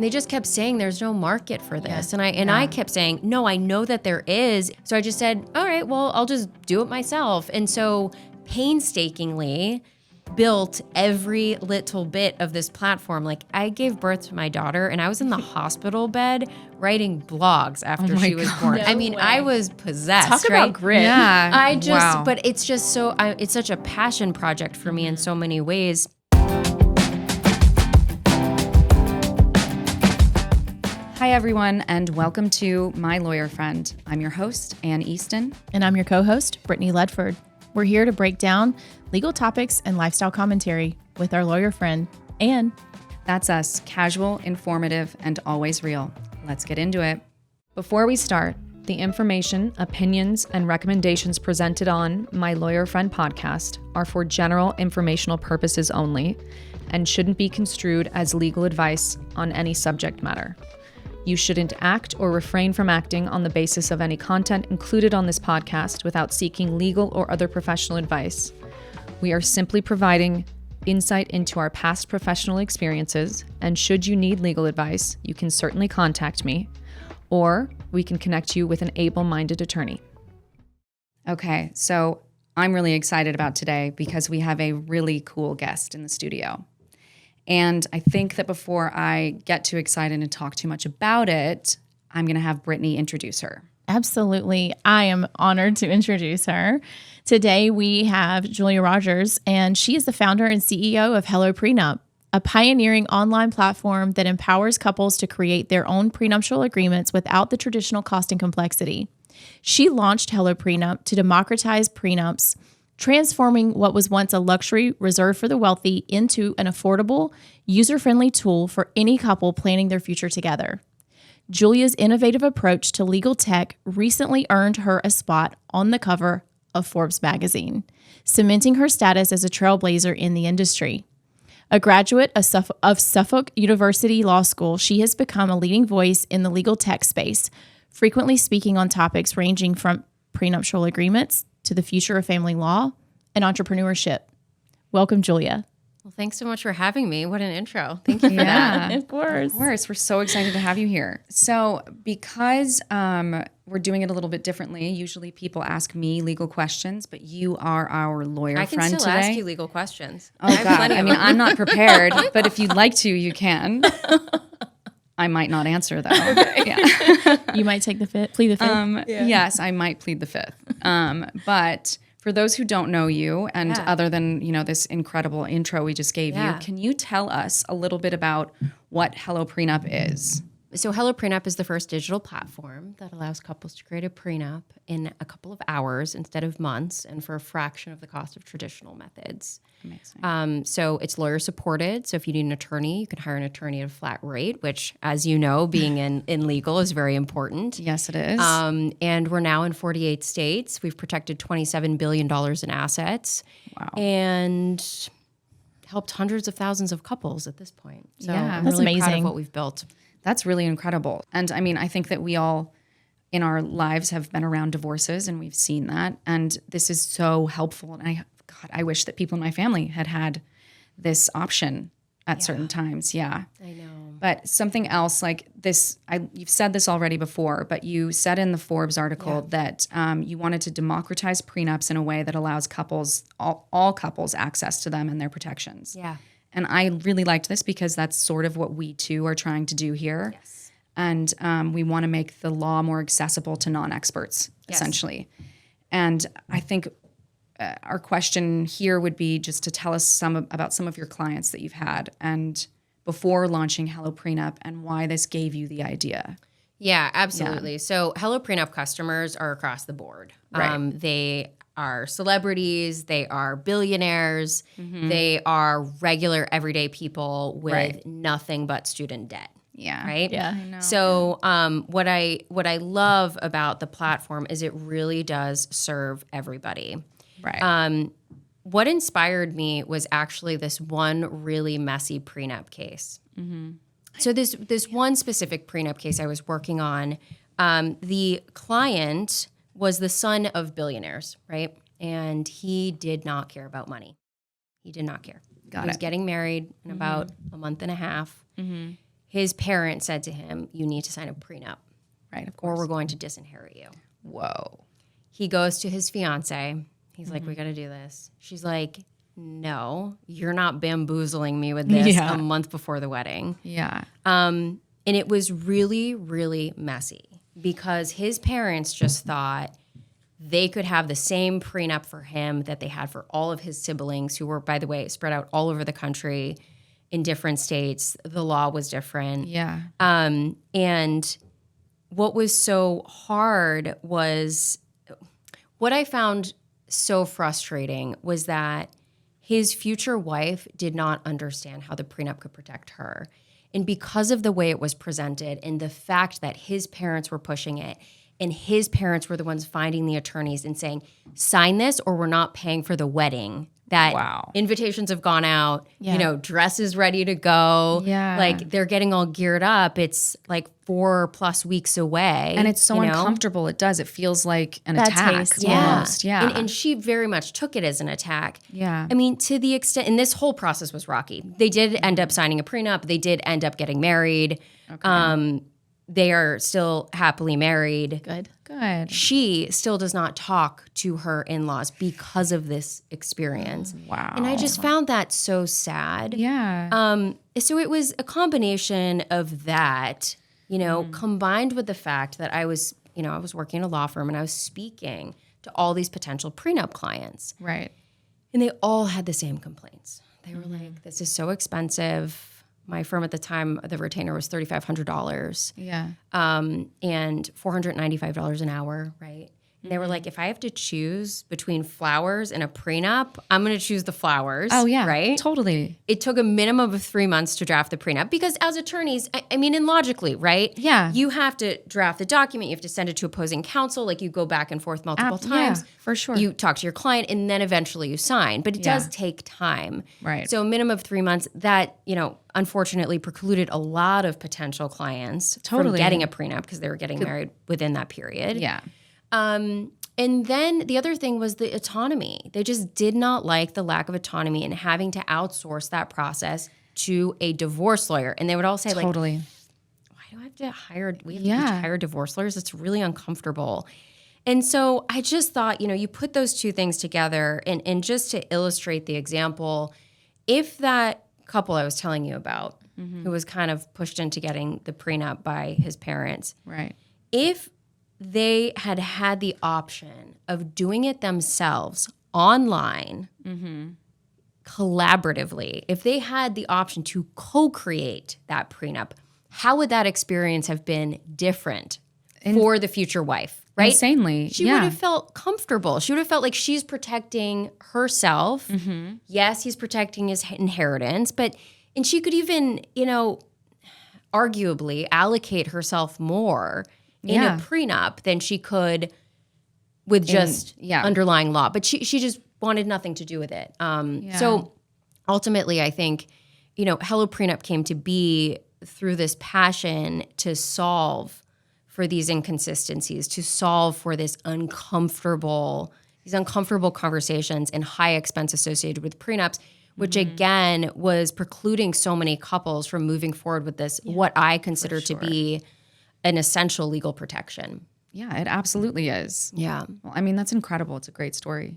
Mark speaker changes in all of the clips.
Speaker 1: they just kept saying there's no market for this. And I kept saying, no, I know that there is. So I just said, all right, well, I'll just do it myself. And so painstakingly built every little bit of this platform. Like, I gave birth to my daughter and I was in the hospital bed writing blogs after she was born.
Speaker 2: No
Speaker 1: I mean,
Speaker 2: way.
Speaker 1: I was possessed.
Speaker 2: Talk about grit.
Speaker 1: Yeah. But it's just so, it's such a passion project for me in so many ways.
Speaker 3: Hi, everyone, and welcome to My Lawyer Friend. I'm your host, Ann Easton.
Speaker 2: And I'm your co-host, Brittany Ledford. We're here to break down legal topics and lifestyle commentary with our lawyer friend, Ann.
Speaker 3: That's us, casual, informative, and always real. Let's get into it. Before we start, the information, opinions, and recommendations presented on My Lawyer Friend podcast are for general informational purposes only and shouldn't be construed as legal advice on any subject matter. You shouldn't act or refrain from acting on the basis of any content included on this podcast without seeking legal or other professional advice. We are simply providing insight into our past professional experiences, and should you need legal advice, you can certainly contact me, or we can connect you with an able-minded attorney. Okay, so I'm really excited about today because we have a really cool guest in the studio. And I think that before I get too excited and talk too much about it, I'm going to have Brittany introduce her.
Speaker 2: Absolutely. I am honored to introduce her. Today we have Julia Rodgers, and she is the founder and CEO of HelloPrenup, a pioneering online platform that empowers couples to create their own prenuptial agreements without the traditional cost and complexity. She launched HelloPrenup to democratize prenups, transforming what was once a luxury reserved for the wealthy into an affordable, user-friendly tool for any couple planning their future together. Julia's innovative approach to legal tech recently earned her a spot on the cover of Forbes magazine, cementing her status as a trailblazer in the industry. A graduate of Suffolk University Law School, she has become a leading voice in the legal tech space, frequently speaking on topics ranging from prenuptial agreements to the future of family law and entrepreneurship. Welcome, Julia.
Speaker 1: Well, thanks so much for having me. What an intro. Thank you for that.
Speaker 2: Of course.
Speaker 3: Of course. We're so excited to have you here. So because we're doing it a little bit differently, usually people ask me legal questions, but you are our lawyer friend today.
Speaker 1: I can still ask you legal questions.
Speaker 3: Oh, God. I mean, I'm not prepared, but if you'd like to, you can. I might not answer, though. Okay. Yeah.
Speaker 2: You might take the fifth, plead the fifth.
Speaker 3: Yes, I might plead the fifth. But for those who don't know you, and other than this incredible intro we just gave you, can you tell us a little bit about what HelloPrenup is?
Speaker 1: So HelloPrenup is the first digital platform that allows couples to create a prenup in a couple of hours instead of months, and for a fraction of the cost of traditional methods.
Speaker 3: Amazing.
Speaker 1: So it's lawyer supported. So if you need an attorney, you can hire an attorney at a flat rate, which, as you know, being in legal is very important.
Speaker 3: Yes, it is.
Speaker 1: And we're now in 48 states. We've protected $27 billion in assets.
Speaker 3: Wow.
Speaker 1: And helped hundreds of thousands of couples at this point. So I'm
Speaker 2: that's
Speaker 1: really proud of
Speaker 2: amazing.
Speaker 1: what we've built.
Speaker 3: That's really incredible. And I mean, I think that we all in our lives have been around divorces and we've seen that. And this is so helpful. And I wish that people in my family had this option at certain times. Yeah.
Speaker 1: I know.
Speaker 3: But something else like this, you've said this already before, but you said in the Forbes article that you wanted to democratize prenups in a way that allows couples, all couples, access to them and their protections.
Speaker 1: Yeah.
Speaker 3: And I really liked this because that's sort of what we too are trying to do here.
Speaker 1: Yes.
Speaker 3: And we want to make the law more accessible to non-experts, essentially. And I think our question here would be just to tell us about some of your clients that you've had and before launching HelloPrenup and why this gave you the idea.
Speaker 1: Yeah, absolutely. Yeah. So HelloPrenup customers are across the board.
Speaker 3: Right.
Speaker 1: They are celebrities, they are billionaires, they are regular everyday people with nothing but student debt.
Speaker 3: Yeah.
Speaker 1: Right?
Speaker 2: Yeah.
Speaker 3: I know.
Speaker 1: So what I love about the platform is it really does serve everybody.
Speaker 3: Right.
Speaker 1: What inspired me was actually this one really messy prenup case. So this one specific prenup case I was working on, the client was the son of billionaires, right? And he did not care about money. He did not care. He was getting married in about a month and a half. his parents said to him, you need to sign a prenup
Speaker 3: Right, of
Speaker 1: or
Speaker 3: course.
Speaker 1: we're going to disinherit you.
Speaker 3: Whoa.
Speaker 1: He goes to his fiance. He's like, we got to do this. She's like, no, you're not bamboozling me with this a month before the wedding.
Speaker 3: Yeah.
Speaker 1: And it was really, really messy because his parents just thought they could have the same prenup for him that they had for all of his siblings, who were, by the way, spread out all over the country in different states. The law was different.
Speaker 3: Yeah.
Speaker 1: And what was so hard was, what I found so frustrating was that his future wife did not understand how the prenup could protect her. And because of the way it was presented and the fact that his parents were pushing it, and his parents were the ones finding the attorneys and saying, sign this or we're not paying for the wedding. That invitations have gone out, dress is ready to go.
Speaker 3: Yeah.
Speaker 1: Like they're getting all geared up. It's like 4+ weeks away.
Speaker 3: And it's so uncomfortable. It does. It feels like an attack
Speaker 2: taste,
Speaker 3: almost. Yeah.
Speaker 1: And she very much took it as an attack.
Speaker 3: Yeah.
Speaker 1: I mean, to the extent, and this whole process was rocky. They did end up signing a prenup. They did end up getting married. Okay. They are still happily married.
Speaker 2: Good.
Speaker 1: She still does not talk to her in-laws because of this experience.
Speaker 3: Wow.
Speaker 1: And I just found that so sad.
Speaker 3: Yeah.
Speaker 1: So it was a combination of that, combined with the fact that I was working in a law firm and I was speaking to all these potential prenup clients.
Speaker 3: Right.
Speaker 1: And they all had the same complaints. They were like, this is so expensive. My firm at the time, the retainer was $3,500.
Speaker 3: Yeah.
Speaker 1: And $495 an hour, right? And they were like, if I have to choose between flowers and a prenup, I'm going to choose the flowers.
Speaker 3: Oh, yeah.
Speaker 1: Right?
Speaker 3: Totally.
Speaker 1: It took a minimum of 3 months to draft the prenup because as attorneys, I mean, and logically, right?
Speaker 3: Yeah.
Speaker 1: You have to draft the document. You have to send it to opposing counsel. Like you go back and forth multiple times.
Speaker 3: Yeah, for sure.
Speaker 1: You talk to your client and then eventually you sign. But it does take time.
Speaker 3: Right.
Speaker 1: So a minimum of 3 months, that, unfortunately precluded a lot of potential clients from getting a prenup because they were getting married within that period.
Speaker 3: Yeah.
Speaker 1: And then the other thing was the autonomy. They just did not like the lack of autonomy and having to outsource that process to a divorce lawyer. And they would all say, why do I have to hire, we have to hire divorce lawyers? It's really uncomfortable. And so I just thought, you put those two things together and just to illustrate the example, if that couple I was telling you about, who was kind of pushed into getting the prenup by his parents,
Speaker 3: Right.
Speaker 1: if they had had the option of doing it themselves online, collaboratively, if they had the option to co-create that prenup, how would that experience have been different for the future wife, right?
Speaker 3: Insanely.
Speaker 1: She would have felt comfortable. She would have felt like she's protecting herself. Yes, he's protecting his inheritance, and she could even, arguably allocate herself more in a prenup than she could with just underlying law. But she just wanted nothing to do with it. So ultimately, I think, HelloPrenup came to be through this passion to solve for these inconsistencies, to solve for these uncomfortable conversations and high expense associated with prenups, which again was precluding so many couples from moving forward with this, what I consider to be an essential legal protection.
Speaker 3: Yeah, it absolutely is.
Speaker 1: Yeah.
Speaker 3: Well, I mean, that's incredible. It's a great story.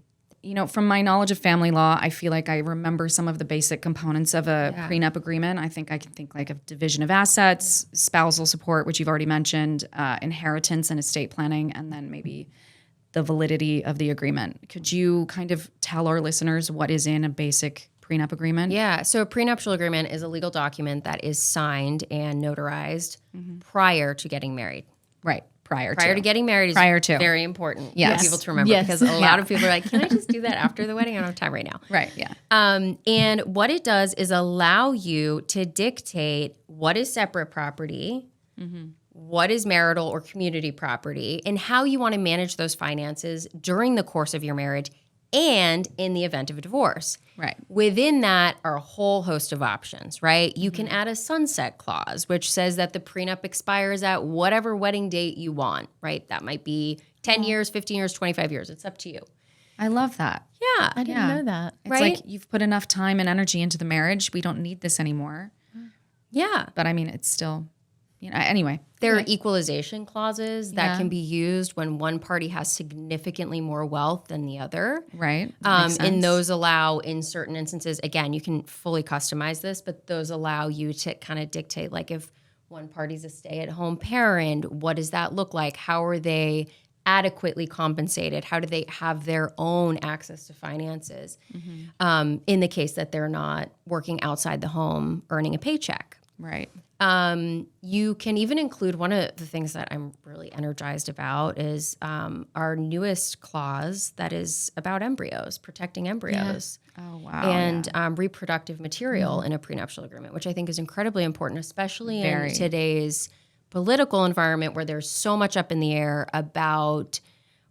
Speaker 3: From my knowledge of family law, I feel like I remember some of the basic components of a prenup agreement. I think I can think like of division of assets, spousal support, which you've already mentioned, inheritance and estate planning, and then maybe the validity of the agreement. Could you kind of tell our listeners what is in a basic prenup agreement?
Speaker 1: Yeah. So a prenuptial agreement is a legal document that is signed and notarized prior to getting married.
Speaker 3: Right. Prior
Speaker 1: to getting married is very important for people to remember because a lot of people are like, can I just do that after the wedding? I don't have time right now.
Speaker 3: Right, yeah.
Speaker 1: And what it does is allow you to dictate what is separate property, what is marital or community property, and how you want to manage those finances during the course of your marriage and in the event of a divorce.
Speaker 3: Right.
Speaker 1: Within that are a whole host of options, right? You can add a sunset clause, which says that the prenup expires at whatever wedding date you want, right? That might be 10 years, 15 years, 25 years. It's up to you.
Speaker 3: I love that.
Speaker 1: Yeah.
Speaker 2: I didn't know that.
Speaker 3: It's like you've put enough time and energy into the marriage. We don't need this anymore.
Speaker 1: Yeah.
Speaker 3: But I mean, it's still, anyway.
Speaker 1: There are equalization clauses that can be used when one party has significantly more wealth than the other.
Speaker 3: Right. Makes
Speaker 1: And
Speaker 3: sense.
Speaker 1: those allow, in certain instances, again, you can fully customize this, but those allow you to kind of dictate, like if one party's a stay-at-home parent, what does that look like? How are they adequately compensated? How do they have their own access to finances in the case that they're not working outside the home earning a paycheck?
Speaker 3: Right.
Speaker 1: You can even include, one of the things that I'm really energized about is our newest clause that is about embryos, protecting embryos.
Speaker 3: Oh, wow.
Speaker 1: And reproductive material in a prenuptial agreement, which I think is incredibly important, especially in today's political environment where there's so much up in the air about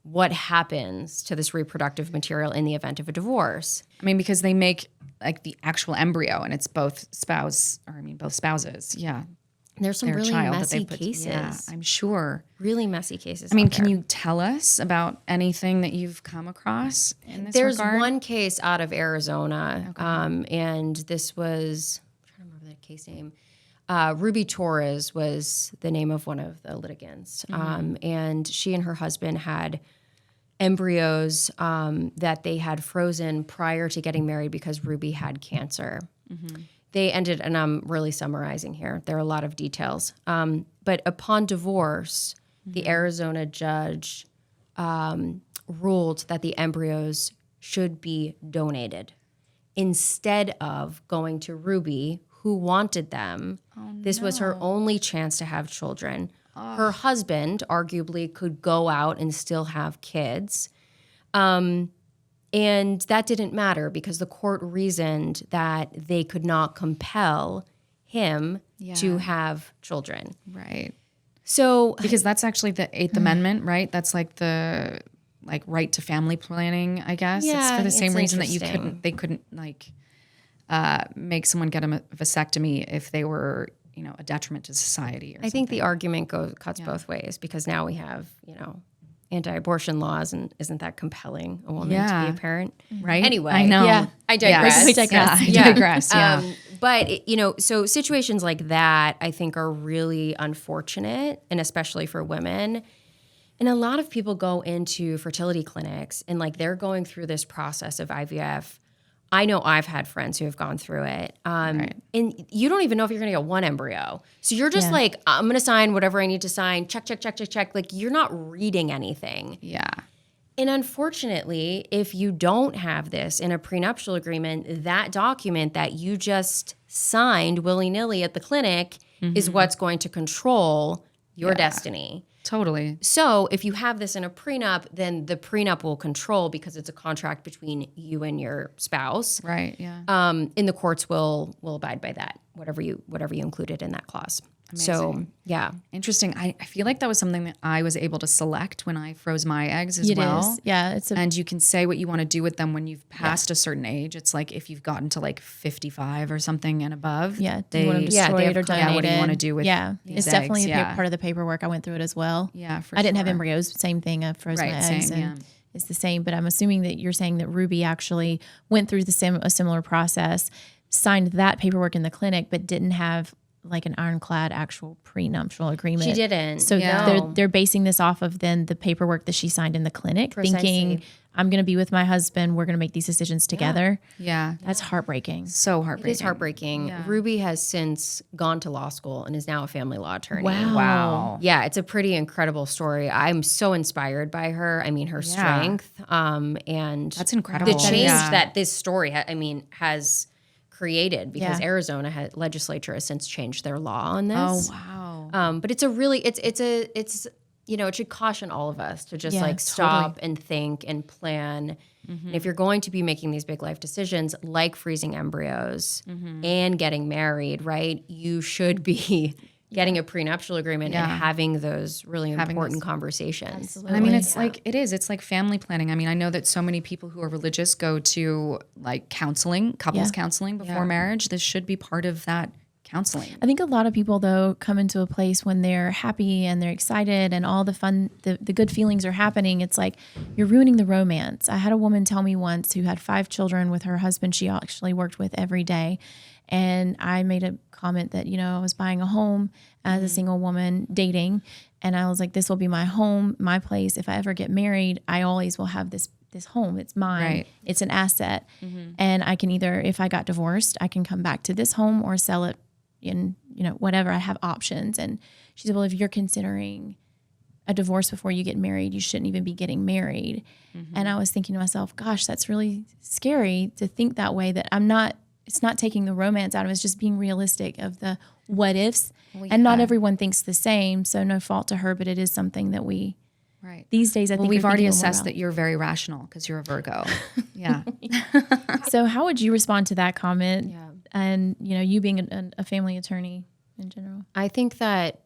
Speaker 1: what happens to this reproductive material in the event of a divorce.
Speaker 3: I mean, because they make like the actual embryo and it's both spouses. Yeah.
Speaker 1: There's some
Speaker 3: Their
Speaker 1: really
Speaker 3: child that
Speaker 1: messy
Speaker 3: they put,
Speaker 1: cases.
Speaker 3: Yeah, I'm sure.
Speaker 1: Really messy cases.
Speaker 3: I mean,
Speaker 1: out
Speaker 3: can
Speaker 1: there.
Speaker 3: you tell us about anything that you've come across in this
Speaker 1: There's
Speaker 3: regard?
Speaker 1: one case out of Arizona, and this was, I'm trying to remember that case name. Ruby Torres was the name of one of the litigants. And she and her husband had embryos that they had frozen prior to getting married because Ruby had cancer. They ended, and I'm really summarizing here, there are a lot of details. But upon divorce, the Arizona judge ruled that the embryos should be donated instead of going to Ruby, who wanted them. This was her only chance to have children. Her husband arguably could go out and still have kids. And that didn't matter because the court reasoned that they could not compel him to have children.
Speaker 3: Right.
Speaker 1: So
Speaker 3: Because that's actually the Eighth Amendment, right? That's like the right to family planning, I guess. It's
Speaker 1: Yeah,
Speaker 3: for the same
Speaker 1: it's
Speaker 3: reason that
Speaker 1: interesting.
Speaker 3: they couldn't make someone get a vasectomy if they were, a detriment to society. Or
Speaker 1: I think the argument cuts both ways because now we have, anti-abortion laws, and isn't that compelling a woman to be a parent?
Speaker 3: Right.
Speaker 1: Anyway,
Speaker 3: I know.
Speaker 2: Yeah.
Speaker 1: I digress.
Speaker 2: We digress.
Speaker 3: I digress. Yeah.
Speaker 1: But, so situations like that, I think, are really unfortunate, and especially for women. And a lot of people go into fertility clinics and, they're going through this process of IVF. I know I've had friends who have gone through it. And you don't even know if you're going to get one embryo. So you're just I'm going to sign whatever I need to sign. Check. You're not reading anything.
Speaker 3: Yeah.
Speaker 1: And unfortunately, if you don't have this in a prenuptial agreement, that document that you just signed willy-nilly at the clinic is what's going to control your destiny.
Speaker 3: Totally.
Speaker 1: So if you have this in a prenup, then the prenup will control because it's a contract between you and your spouse.
Speaker 3: Right. Yeah.
Speaker 1: And the courts will abide by that, whatever you included in that clause. So, yeah.
Speaker 3: Interesting. I feel like that was something that I was able to select when I froze my eggs as well.
Speaker 2: It is. Yeah.
Speaker 3: And you can say what you want to do with them when you've passed a certain age. It's like if you've gotten to 55 or something and above.
Speaker 2: Yeah. Do you want them
Speaker 1: they have
Speaker 2: destroyed or donated?
Speaker 3: What do you want to do with these
Speaker 2: it's definitely
Speaker 3: eggs?
Speaker 2: a part of the paperwork. I went through it as well.
Speaker 3: Yeah, for
Speaker 2: I didn't have
Speaker 3: sure.
Speaker 2: embryos. Same thing. I froze my eggs.
Speaker 3: Same,
Speaker 2: and it's the same. But I'm assuming that you're saying that Ruby actually went through a similar process, signed that paperwork in the clinic, but didn't have an ironclad actual prenuptial agreement.
Speaker 1: She didn't.
Speaker 2: So they're basing this off of then the paperwork that she signed in the clinic, thinking I'm going to be with my husband. We're going to make these decisions together.
Speaker 3: Yeah.
Speaker 2: That's heartbreaking.
Speaker 3: So heartbreaking.
Speaker 1: It is heartbreaking.
Speaker 3: Yeah.
Speaker 1: Ruby has since gone to law school and is now a family law attorney.
Speaker 3: Wow.
Speaker 1: Yeah, it's a pretty incredible story. I'm so inspired by her. I mean, her strength and
Speaker 3: That's incredible.
Speaker 1: the change
Speaker 3: Yeah.
Speaker 1: that this story has created because
Speaker 2: Yeah.
Speaker 1: Arizona legislature has since changed their law on this.
Speaker 3: Oh, wow.
Speaker 1: But it's a really it should caution all of us to just stop and think and plan. And if you're going to be making these big life decisions like freezing embryos and getting married, right, you should be getting a prenuptial agreement and having those really important conversations.
Speaker 3: And I mean, it's it's like family planning. I mean, I know that so many people who are religious go to counseling, couples counseling before marriage. This should be part of that counseling.
Speaker 2: I think a lot of people, though, come into a place when they're happy and they're excited and all the fun, the good feelings are happening. It's like you're ruining the romance. I had a woman tell me once who had 5 children with her husband she actually worked with every day. And I made a comment that, I was buying a home as a single woman dating. And I was like, this will be my home, my place. If I ever get married, I always will have this home. It's mine.
Speaker 3: Right.
Speaker 2: It's an asset. And I can either, if I got divorced, I can come back to this home or sell it in, whatever. I have options. And she said, well, if you're considering a divorce before you get married, you shouldn't even be getting married. And I was thinking to myself, gosh, that's really scary to think that way, that it's not taking the romance out of it. It's just being realistic of the what ifs. Well, and not everyone thinks the same. So no fault to her, but it is something that we, these days, I think
Speaker 3: we've already assessed that you're very rational because you're a Virgo. Yeah.
Speaker 2: So how would you respond to that comment? Yeah. And, you being a family attorney in general?
Speaker 1: I think that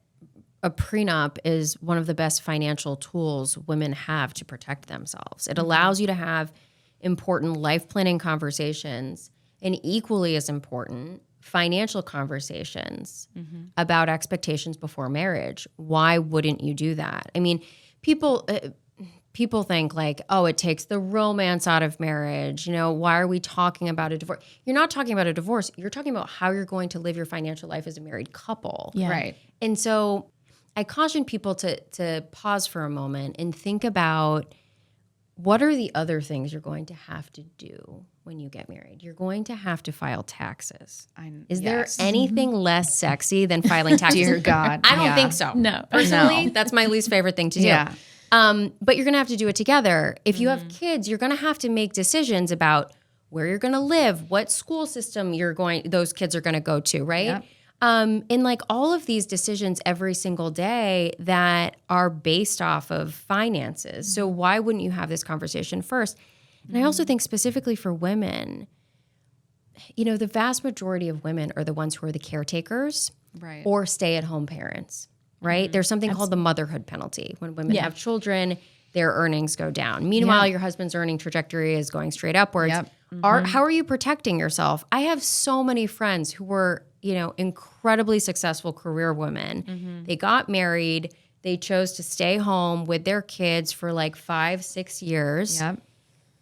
Speaker 1: a prenup is one of the best financial tools women have to protect themselves. It allows you to have important life planning conversations and equally as important, financial conversations about expectations before marriage. Why wouldn't you do that? I mean, people think like, oh, it takes the romance out of marriage. Why are we talking about a divorce? You're not talking about a divorce. You're talking about how you're going to live your financial life as a married couple.
Speaker 2: Yeah.
Speaker 3: Right.
Speaker 1: And so I caution people to pause for a moment and think about what are the other things you're going to have to do when you get married. You're going to have to file taxes. Is there anything less sexy than filing taxes?
Speaker 3: Dear God.
Speaker 1: I don't think so.
Speaker 2: No.
Speaker 1: Personally, that's my least favorite thing to do.
Speaker 3: Yeah.
Speaker 1: But you're going to have to do it together. If you have kids, you're going to have to make decisions about where you're going to live, what school system those kids are going to go to, right?
Speaker 3: Yep.
Speaker 1: And like all of these decisions every single day that are based off of finances. So why wouldn't you have this conversation first? And I also think specifically for women, the vast majority of women are the ones who are the caretakers or stay-at-home parents, right? There's something called the motherhood penalty. When women have children, their earnings go down. Meanwhile, your husband's earning trajectory is going straight upwards.
Speaker 3: Yep.
Speaker 1: How are you protecting yourself? I have so many friends who were incredibly successful career women. They got married. They chose to stay home with their kids for like 5-6 years.
Speaker 3: Yep.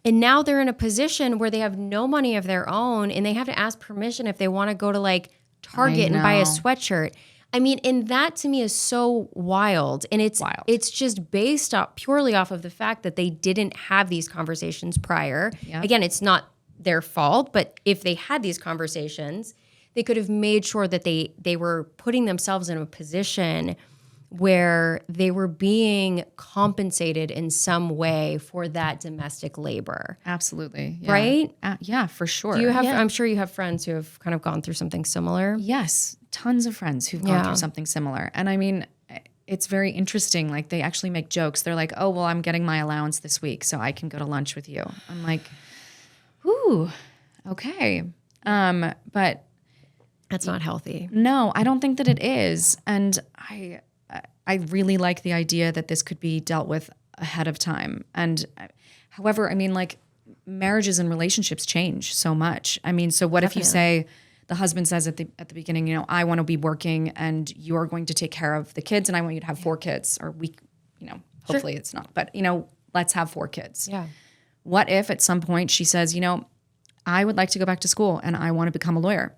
Speaker 1: And now they're in a position where they have no money of their own and they have to ask permission if they want to go to like Target and buy a sweatshirt. I mean, and that to me is so wild. And it's just based purely off of the fact that they didn't have these conversations prior. Yep. Again, it's not their fault, but if they had these conversations, they could have made sure that they were putting themselves in a position where they were being compensated in some way for that domestic labor.
Speaker 3: Absolutely. Yeah.
Speaker 1: Right?
Speaker 3: Yeah, for sure.
Speaker 1: Do you have? I'm sure you have friends who have kind of gone through something similar.
Speaker 3: Yes, tons of friends who've gone through something similar. And I mean, it's very interesting. Like they actually make jokes. They're like, oh, well, I'm getting my allowance this week, so I can go to lunch with you. I'm like, ooh, okay. But
Speaker 1: that's not healthy.
Speaker 3: No, I don't think that it is. And I really like the idea that this could be dealt with ahead of time. And however, I mean, like marriages and relationships change so much. I mean, so what if you say the husband says at the beginning, I want to be working and you're going to take care of the kids and I want you to have 4 kids, or hopefully it's not, but let's have 4 kids.
Speaker 1: Yeah.
Speaker 3: What if at some point she says, I would like to go back to school and I want to become a lawyer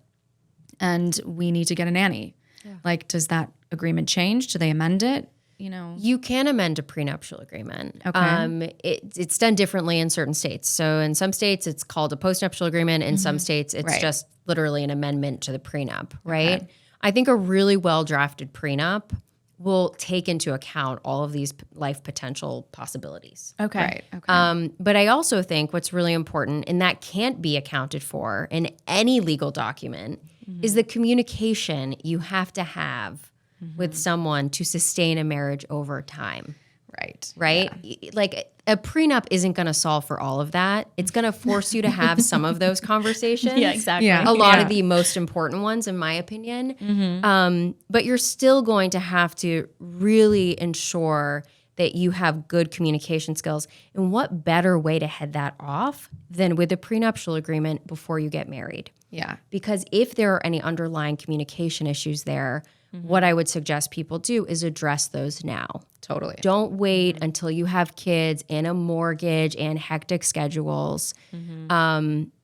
Speaker 3: and we need to get a nanny. Yeah. Like, does that agreement change? Do they amend it?
Speaker 1: You can amend a prenuptial agreement.
Speaker 3: Okay.
Speaker 1: It's done differently in certain states. So in some states, it's called a postnuptial agreement. In some states, it's just literally an amendment to the prenup, right? Okay. I think a really well-drafted prenup will take into account all of these life potential possibilities.
Speaker 2: Okay.
Speaker 3: Right. Okay.
Speaker 1: But I also think what's really important, and that can't be accounted for in any legal document, is the communication you have to have with someone to sustain a marriage over time. Right? Yeah. Like a prenup isn't going to solve for all of that. It's going to force you to have some of those conversations.
Speaker 2: Yeah, exactly.
Speaker 3: Yeah.
Speaker 1: A lot of the most important ones, in my opinion. But you're still going to have to really ensure that you have good communication skills. And what better way to head that off than with a prenuptial agreement before you get married?
Speaker 3: Yeah.
Speaker 1: Because if there are any underlying communication issues there, what I would suggest people do is address those now.
Speaker 3: Totally.
Speaker 1: Don't wait until you have kids and a mortgage and hectic schedules.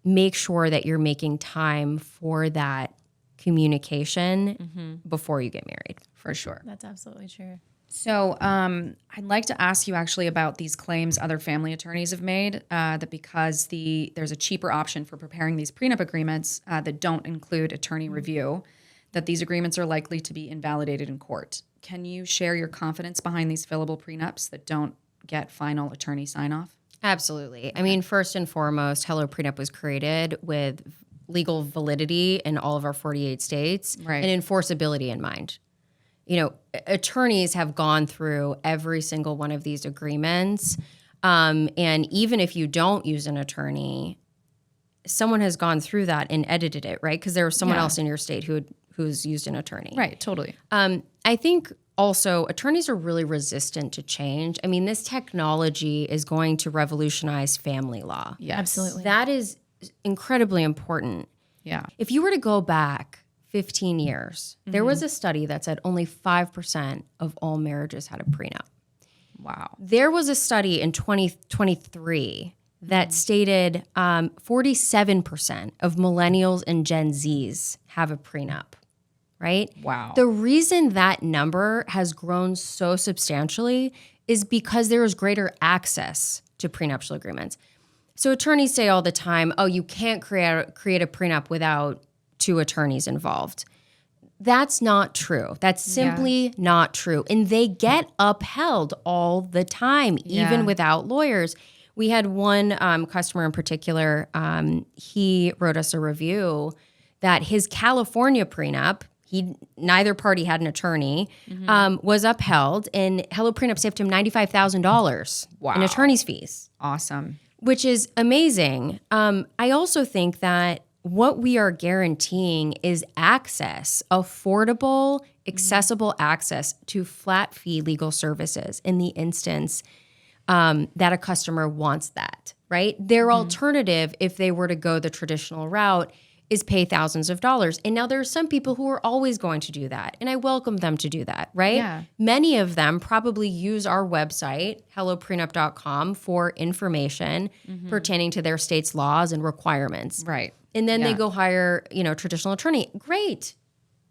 Speaker 1: Make sure that you're making time for that communication before you get married.
Speaker 3: For sure.
Speaker 2: That's absolutely true.
Speaker 3: So I'd like to ask you actually about these claims other family attorneys have made that because there's a cheaper option for preparing these prenup agreements that don't include attorney review, that these agreements are likely to be invalidated in court. Can you share your confidence behind these fillable prenups that don't get final attorney sign-off?
Speaker 1: Absolutely. I mean, first and foremost, HelloPrenup was created with legal validity in all of our 48 states
Speaker 3: Right.
Speaker 1: and enforceability in mind. You know, attorneys have gone through every single one of these agreements. And even if you don't use an attorney, someone has gone through that and edited it, right? Because there was someone else in your state who's used an attorney.
Speaker 3: Right, totally.
Speaker 1: I think also attorneys are really resistant to change. I mean, this technology is going to revolutionize family law.
Speaker 3: Yes.
Speaker 2: Absolutely.
Speaker 1: That is incredibly important.
Speaker 3: Yeah.
Speaker 1: If you were to go back 15 years, there was a study that said only 5% of all marriages had a prenup.
Speaker 3: Wow.
Speaker 1: There was a study in 2023 that stated 47% of millennials and Gen Zs have a prenup, right?
Speaker 3: Wow.
Speaker 1: The reason that number has grown so substantially is because there is greater access to prenuptial agreements. So attorneys say all the time, oh, you can't create a prenup without two attorneys involved. That's not true. That's simply not true. And they get upheld all the time, even without lawyers. We had one customer in particular, he wrote us a review that his California prenup, neither party had an attorney, was upheld, and HelloPrenup saved him $95,000 in attorney's fees.
Speaker 3: Awesome.
Speaker 1: Which is amazing. I also think that what we are guaranteeing is access, affordable, accessible access to flat fee legal services in the instance that a customer wants that, right? Their alternative, if they were to go the traditional route, is pay thousands of dollars. And now there are some people who are always going to do that, and I welcome them to do that, right?
Speaker 3: Yeah.
Speaker 1: Many of them probably use our website, helloprenup.com, for information pertaining to their state's laws and requirements.
Speaker 3: Right.
Speaker 1: And then they go hire, traditional attorney. Great.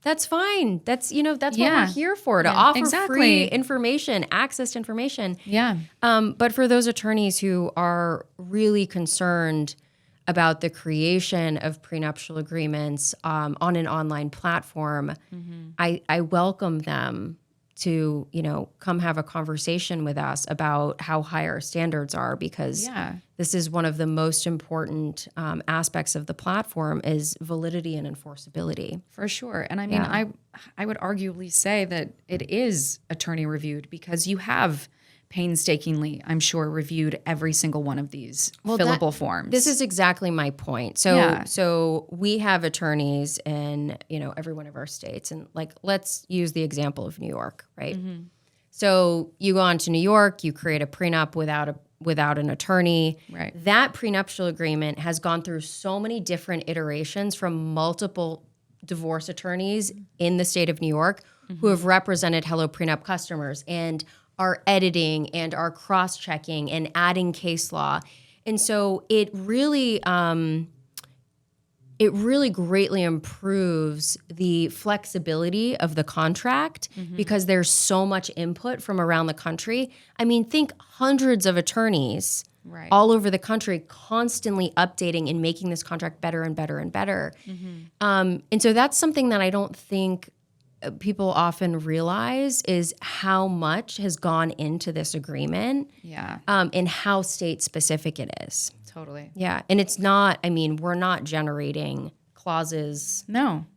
Speaker 1: That's fine. That's what we're here for, to offer free information, access to information.
Speaker 3: Yeah.
Speaker 1: But for those attorneys who are really concerned about the creation of prenuptial agreements on an online platform, I welcome them to, come have a conversation with us about how high our standards are, because this is one of the most important aspects of the platform is validity and enforceability.
Speaker 3: For sure. And I mean, I would arguably say that it is attorney reviewed because you have painstakingly, I'm sure, reviewed every single one of these fillable forms.
Speaker 1: This is exactly my point. So we have attorneys in, every one of our states, and let's use the example of New York, right? So you go on to New York, you create a prenup without an attorney.
Speaker 3: Right.
Speaker 1: That prenuptial agreement has gone through so many different iterations from multiple divorce attorneys in the state of New York who have represented HelloPrenup customers and are editing and are cross-checking and adding case law. And so it really greatly improves the flexibility of the contract because there's so much input from around the country. I mean, think hundreds of attorneys all over the country constantly updating and making this contract better and better and better. And so that's something that I don't think people often realize is how much has gone into this agreement and how state specific it is.
Speaker 3: Totally.
Speaker 1: Yeah. And it's not, we're not generating clauses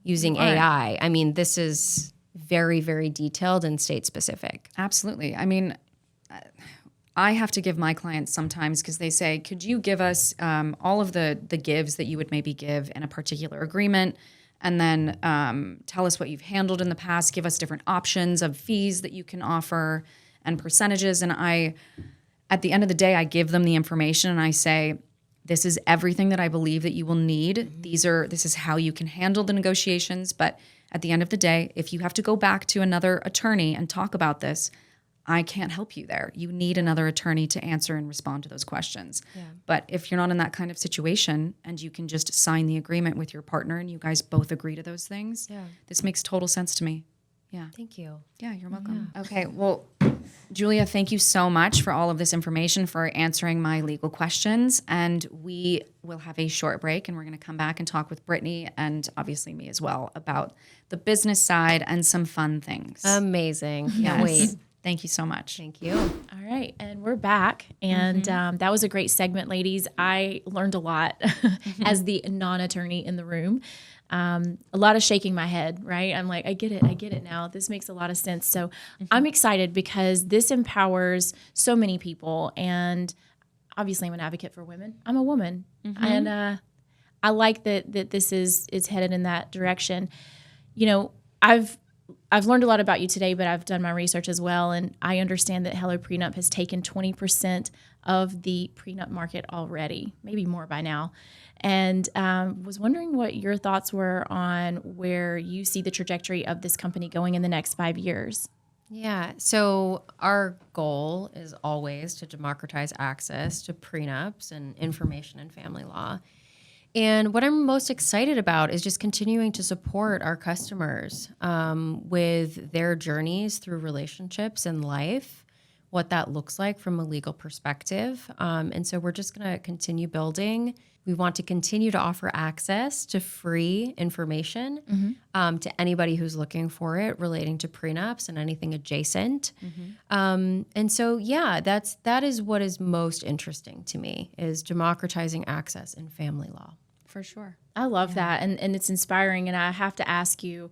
Speaker 1: using AI. I mean, this is very, very detailed and state specific.
Speaker 3: Absolutely. I mean, I have to give my clients sometimes because they say, could you give us all of the gives that you would maybe give in a particular agreement? And then tell us what you've handled in the past. Give us different options of fees that you can offer and percentages. And at the end of the day, I give them the information and I say, this is everything that I believe that you will need. This is how you can handle the negotiations. But at the end of the day, if you have to go back to another attorney and talk about this, I can't help you there. You need another attorney to answer and respond to those questions. Yeah. But if you're not in that kind of situation and you can just sign the agreement with your partner and you guys both agree to those things, this makes total sense to me. Yeah.
Speaker 1: Thank you.
Speaker 3: Yeah, you're welcome. Yeah. Okay, well, Julia, thank you so much for all of this information, for answering my legal questions. And we will have a short break and we're going to come back and talk with Brittany and obviously me as well about the business side and some fun things.
Speaker 1: Amazing.
Speaker 3: Yes.
Speaker 1: Wait.
Speaker 3: Thank you so much.
Speaker 1: Thank you.
Speaker 2: All right. And we're back. And that was a great segment, ladies. I learned a lot as the non-attorney in the room. A lot of shaking my head, right? I'm like, I get it now. This makes a lot of sense. So I'm excited because this empowers so many people. And obviously I'm an advocate for women. I'm a woman. And I like that this is headed in that direction. You know, I've learned a lot about you today, but I've done my research as well, and I understand that HelloPrenup has taken 20% of the prenup market already, maybe more by now, and was wondering what your thoughts were on where you see the trajectory of this company going in the next 5 years.
Speaker 1: Yeah. So our goal is always to democratize access to prenups and information in family law. And what I'm most excited about is just continuing to support our customers with their journeys through relationships and life, what that looks like from a legal perspective. And so we're just going to continue building. We want to continue to offer access to free information to anybody who's looking for it relating to prenups and anything adjacent. And so, yeah, that is what is most interesting to me, is democratizing access in family law.
Speaker 3: For sure.
Speaker 2: I love that. And it's inspiring. And I have to ask you,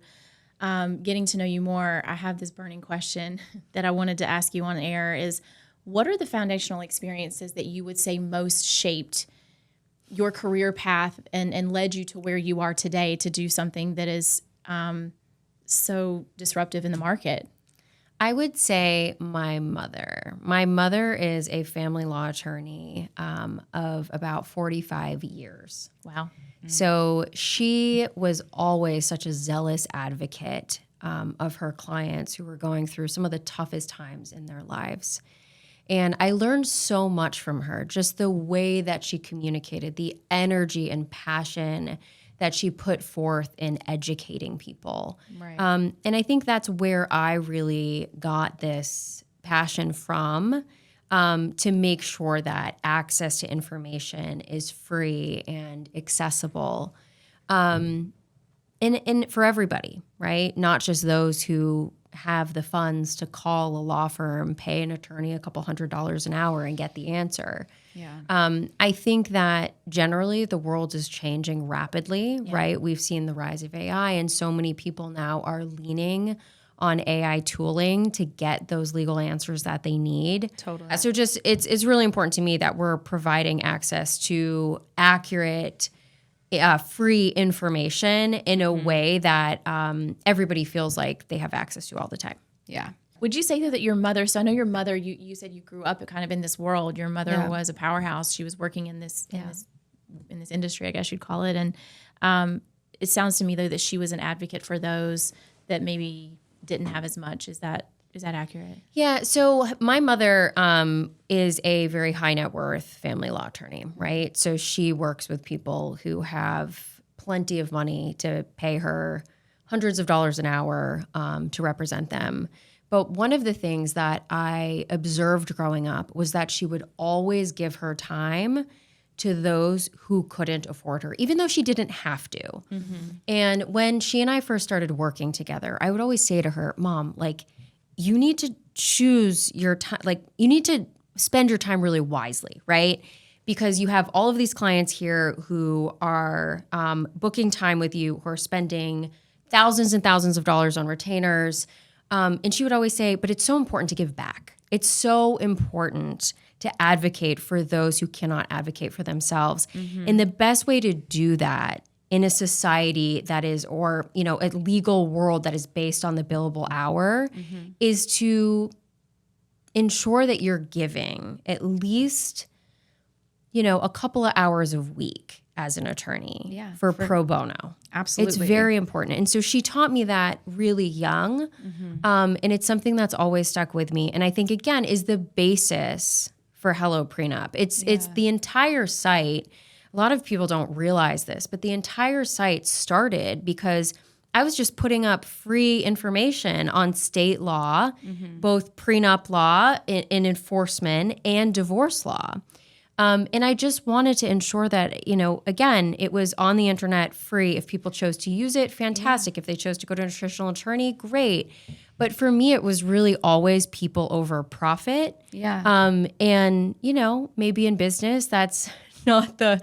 Speaker 2: getting to know you more, I have this burning question that I wanted to ask you on air is, what are the foundational experiences that you would say most shaped your career path and led you to where you are today to do something that is so disruptive in the market?
Speaker 1: I would say my mother. My mother is a family law attorney of about 45 years.
Speaker 2: Wow.
Speaker 1: So she was always such a zealous advocate of her clients who were going through some of the toughest times in their lives. And I learned so much from her, just the way that she communicated, the energy and passion that she put forth in educating people.
Speaker 3: Right.
Speaker 1: And I think that's where I really got this passion from, to make sure that access to information is free and accessible, and for everybody, right? Not just those who have the funds to call a law firm, pay an attorney a couple $100s an hour and get the answer.
Speaker 3: Yeah.
Speaker 1: I think that generally the world is changing rapidly, right? We've seen the rise of AI, and so many people now are leaning on AI tooling to get those legal answers that they need.
Speaker 3: Totally.
Speaker 1: So just it's really important to me that we're providing access to accurate, free information in a way that everybody feels like they have access to all the time.
Speaker 3: Yeah.
Speaker 2: Would you say that your mother, so I know your mother, you said you grew up kind of in this world. Your mother was a powerhouse. She was working in this industry, I guess you'd call it. And it sounds to me though that she was an advocate for those that maybe didn't have as much. Is that accurate? Yeah.
Speaker 1: So my mother is a very high net worth family law attorney, right? So she works with people who have plenty of money to pay her hundreds of dollars an hour to represent them. But one of the things that I observed growing up was that she would always give her time to those who couldn't afford her, even though she didn't have to. Mm-hmm. And when she and I first started working together, I would always say to her, Mom, like, you need to choose your time, like, you need to spend your time really wisely, right? Because you have all of these clients here who are booking time with you, who are spending thousands and thousands of dollars on retainers. And she would always say, but it's so important to give back. It's so important to advocate for those who cannot advocate for themselves. Mm-hmm. And the best way to do that in a society that is, or, you know, a legal world that is based on the billable hour, mm-hmm. is to ensure that you're giving at least, you know, a couple of hours a week as an attorney
Speaker 3: Yeah,
Speaker 1: for pro bono.
Speaker 3: Absolutely.
Speaker 1: It's very important. And so she taught me that really young. And it's something that's always stuck with me. And I think, again, is the basis for HelloPrenup. It's the entire site. A lot of people don't realize this, but the entire site started because I was just putting up free information on state law, both prenup law in enforcement and divorce law. And I just wanted to ensure that, again, it was on the internet free. If people chose to use it, fantastic. If they chose to go to a traditional attorney, great. But for me, it was really always people over profit.
Speaker 3: Yeah.
Speaker 1: And, maybe in business, that's not the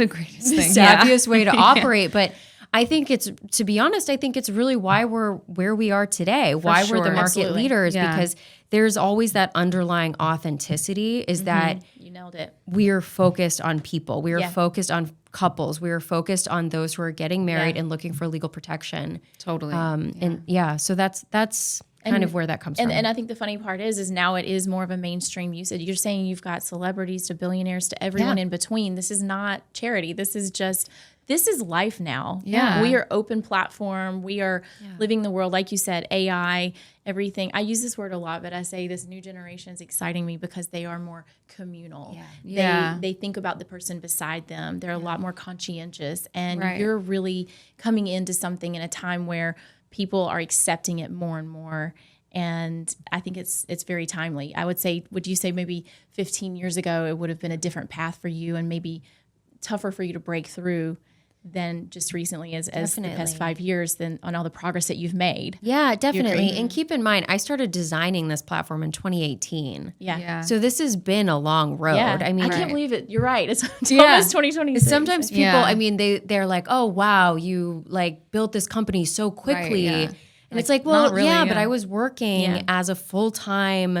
Speaker 3: greatest thing.
Speaker 1: savviest way to operate. But I think to be honest, I think it's really why we're where we are today, why we're the market leaders, because there's always that underlying authenticity is that
Speaker 2: You nailed it.
Speaker 1: we are focused on people. We are focused on couples. We are focused on those who are getting married and looking for legal protection.
Speaker 3: Totally.
Speaker 1: So that's kind of where that comes from.
Speaker 2: And I think the funny part is now it is more of a mainstream usage. You're saying you've got celebrities to billionaires to everyone in between. This is not charity. This is life now.
Speaker 3: Yeah.
Speaker 2: We are open platform. We are living the world. Like you said, AI, everything. I use this word a lot, but I say this new generation is exciting me because they are more communal. They think about the person beside them. They're a lot more conscientious. And you're really coming into something in a time where people are accepting it more and more. And I think it's very timely. Would you say maybe 15 years ago, it would have been a different path for you and maybe tougher for you to break through than just recently as the past 5 years than on all the progress that you've made?
Speaker 1: Yeah, definitely. And keep in mind, I started designing this platform in 2018.
Speaker 2: Yeah.
Speaker 1: So this has been a long road.
Speaker 2: Yeah.
Speaker 1: I mean,
Speaker 2: I can't believe it. You're right. It's almost 2026.
Speaker 1: Sometimes people, I mean, they're like, oh, wow, you built this company so quickly.
Speaker 3: Right,
Speaker 1: And it's like, well,
Speaker 3: really,
Speaker 1: but I was working as a full-time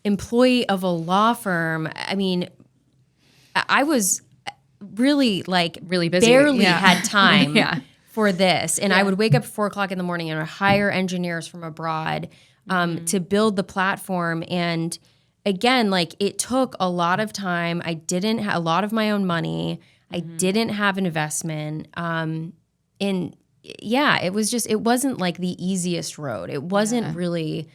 Speaker 1: employee of a law firm. I mean, I was really busy. Barely had time for this. And I would wake up at 4:00 in the morning and I would hire engineers from abroad to build the platform. And again, it took a lot of time. I didn't have a lot of my own money. I didn't have an investment. It wasn't the easiest road. It wasn't really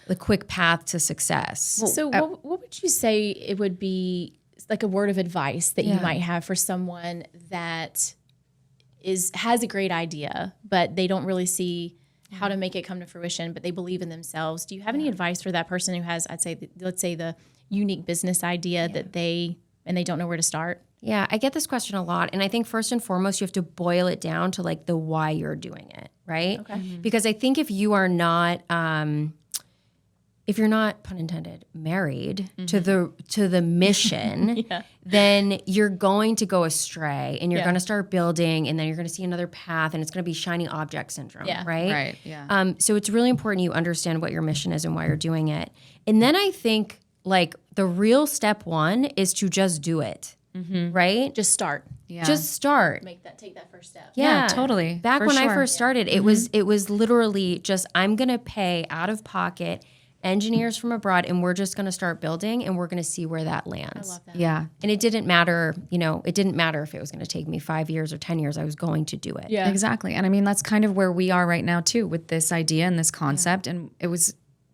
Speaker 1: the quick path to success.
Speaker 2: So what would you say it would be like a word of advice that you might have for someone that has a great idea, but they don't really see how to make it come to fruition, but they believe in themselves? Do you have any advice for that person who has, let's say the unique business idea that they don't know where to start?
Speaker 1: Yeah, I get this question a lot. And I think first and foremost, you have to boil it down to the why you're doing it, right? Okay. Because I think if you are not, if you're not, pun intended, married to the mission, then you're going to go astray and you're going to start building and then you're going to see another path and it's going to be shiny object syndrome, right?
Speaker 3: Right, yeah.
Speaker 1: So it's really important you understand what your mission is and why you're doing it. And then I think the real step one is to just do it, right?
Speaker 2: Just start.
Speaker 1: Yeah. Just start.
Speaker 2: Take that first step.
Speaker 1: Yeah,
Speaker 3: totally.
Speaker 1: Back when I first started, it was literally just, I'm going to pay out of pocket engineers from abroad and we're just going to start building and we're going to see where that lands.
Speaker 2: I love that.
Speaker 3: Yeah.
Speaker 1: And it didn't matter, it didn't matter if it was going to take me 5 years or 10 years, I was going to do it.
Speaker 3: Yeah, exactly. And I mean, that's kind of where we are right now too with this idea and this concept. And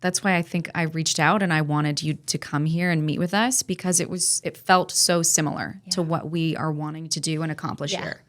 Speaker 3: that's why I think I reached out and I wanted you to come here and meet with us because it felt so similar to what we are wanting to do and accomplish here.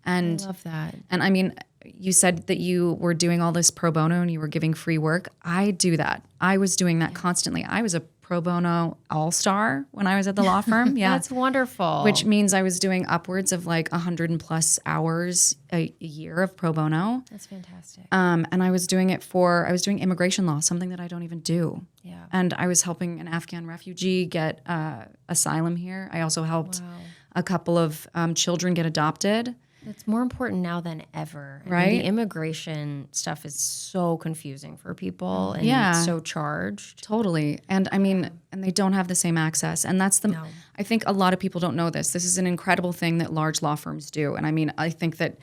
Speaker 3: And
Speaker 1: I love that.
Speaker 3: And I mean, you said that you were doing all this pro bono and you were giving free work. I do that. I was doing that constantly. I was a pro bono all-star when I was at the law firm. Yeah.
Speaker 1: That's wonderful.
Speaker 3: Which means I was doing upwards of 100+ hours a year of pro bono.
Speaker 1: That's fantastic.
Speaker 3: And I was doing immigration law, something that I don't even do.
Speaker 1: Yeah.
Speaker 3: And I was helping an Afghan refugee get asylum here. I also helped a couple of children get adopted.
Speaker 1: It's more important now than ever.
Speaker 3: Right?
Speaker 1: The immigration stuff is so confusing for people and it's so charged.
Speaker 3: Totally. And I mean, and they don't have the same access. And that's I think a lot of people don't know this. This is an incredible thing that large law firms do. And I mean, I think that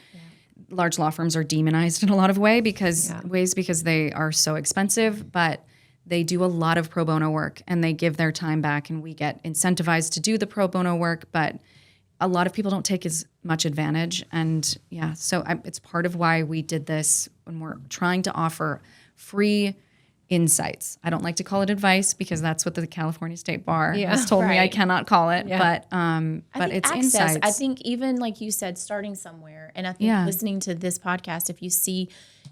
Speaker 3: large law firms are demonized in a lot of ways because they are so expensive, but they do a lot of pro bono work and they give their time back and we get incentivized to do the pro bono work, but a lot of people don't take as much advantage. And yeah, so it's part of why we did this, when we're trying to offer free insights. I don't like to call it advice because that's what the California State Bar has told me I cannot call it. But it's
Speaker 2: access,
Speaker 3: insights.
Speaker 2: I think even like you said, starting somewhere. And I think listening to this podcast, if you see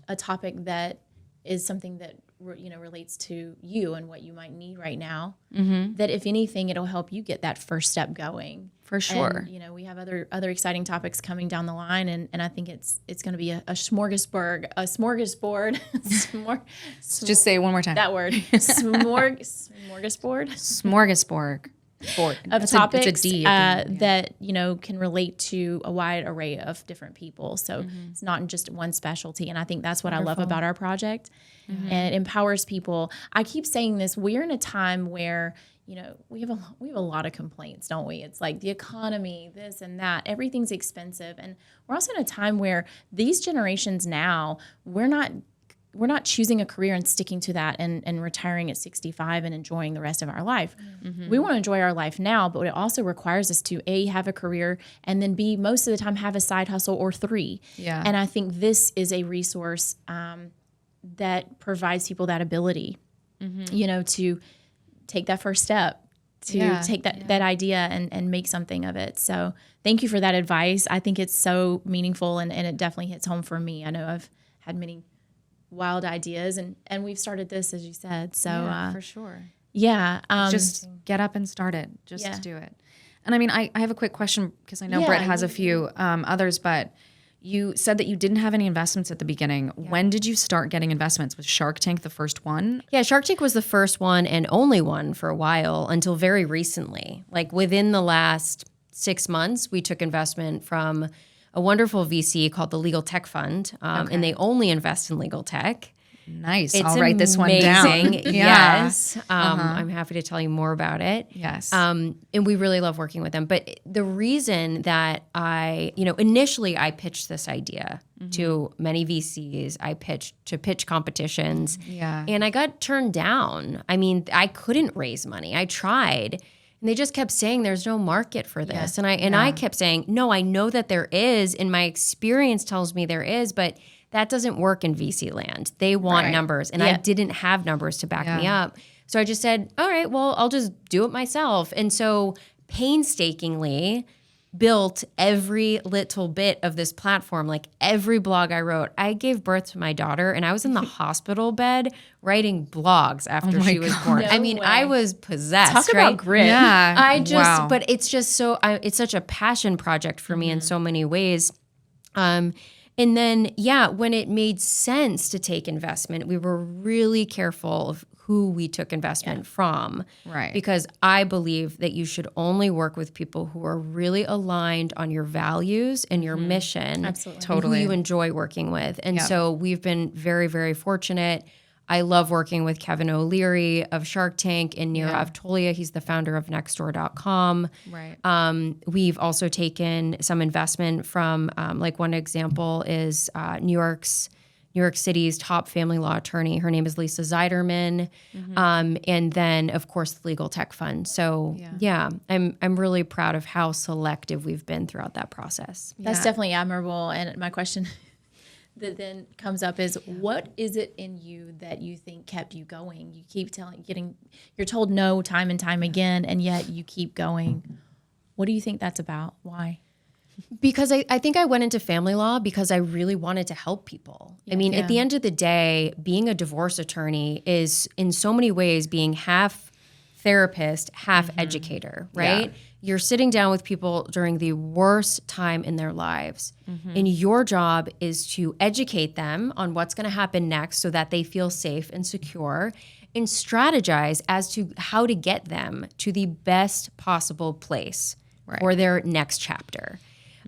Speaker 2: a topic that is something that relates to you and what you might need right now, that if anything, it'll help you get that first step going.
Speaker 3: For sure.
Speaker 2: And, we have other exciting topics coming down the line, and I think it's going to be a smorgasbord.
Speaker 3: Just say it one more time.
Speaker 2: That word. Smorgasbord.
Speaker 3: Smorgasbord.
Speaker 2: Of topics
Speaker 3: it's a D
Speaker 2: that can relate to a wide array of different people. So it's not in just one specialty, and I think that's what I love about our project. And it empowers people. I keep saying this: we're in a time where we have a lot of complaints, don't we? It's like the economy, this and that, everything's expensive, and we're also in a time where these generations now, we're not choosing a career and sticking to that and retiring at 65 and enjoying the rest of our life. We want to enjoy our life now, but it also requires us to A, have a career, and then B, most of the time have a side hustle or 3. Yeah. And I think this is a resource that provides people that ability, to take that first step, to take that idea and make something of it. So thank you for that advice. I think it's so meaningful, and it definitely hits home for me. I know I've had many wild ideas, and we've started this, as you said. So
Speaker 3: for sure.
Speaker 2: Yeah.
Speaker 3: Just get up and start it. Just do it. And I mean, I have a quick question, because I know Britt has a few others, but you said that you didn't have any investments at the beginning. Yeah. When did you start getting investments? Was Shark Tank the first one?
Speaker 1: Yeah, Shark Tank was the first one and only one for a while, until very recently. Like within the last 6 months, we took investment from a wonderful VC called the Legal Tech Fund, and they only invest in legal tech.
Speaker 3: Nice.
Speaker 1: It's
Speaker 3: I'll write this one down.
Speaker 1: Yes. I'm happy to tell you more about it.
Speaker 3: Yes.
Speaker 1: And we really love working with them. But the reason that initially I pitched this idea to many VCs, I pitched to pitch competitions, and I got turned down. I mean, I couldn't raise money. I tried. And they just kept saying there's no market for this. And I kept saying, no, I know that there is, and my experience tells me there is, but that doesn't work in VC land. They want numbers, and I didn't have numbers to back me up. So I just said, all right, well, I'll just do it myself. And so painstakingly built every little bit of this platform, like every blog I wrote. I gave birth to my daughter, and I was in the hospital bed writing blogs after she was born. I mean, I was possessed.
Speaker 2: Talk about grit.
Speaker 3: Yeah.
Speaker 1: But it's just so, it's such a passion project for me in so many ways. And then, when it made sense to take investment, we were really careful of who we took investment from.
Speaker 3: Right.
Speaker 1: Because I believe that you should only work with people who are really aligned on your values and your mission.
Speaker 2: Absolutely.
Speaker 1: Totally. Who you enjoy working with. And so we've been very, very fortunate. I love working with Kevin O'Leary of Shark Tank and Nirav Tolia. He's the founder of Nextdoor.com.
Speaker 3: Right.
Speaker 1: We've also taken some investment from, like one example is New York City's top family law attorney. Her name is Lisa Zeiderman. And then, of course, the Legal Tech Fund. So, I'm really proud of how selective we've been throughout that process.
Speaker 2: That's definitely admirable. And my question that then comes up is, what is it in you that you think kept you going? You keep you're told no time and time again, and yet you keep going. What do you think that's about? Why?
Speaker 1: Because I think I went into family law because I really wanted to help people. I mean, at the end of the day, being a divorce attorney is in so many ways being half therapist, half educator, right? Yeah. You're sitting down with people during the worst time in their lives. And your job is to educate them on what's going to happen next so that they feel safe and secure, and strategize as to how to get them to the best possible place for their next chapter.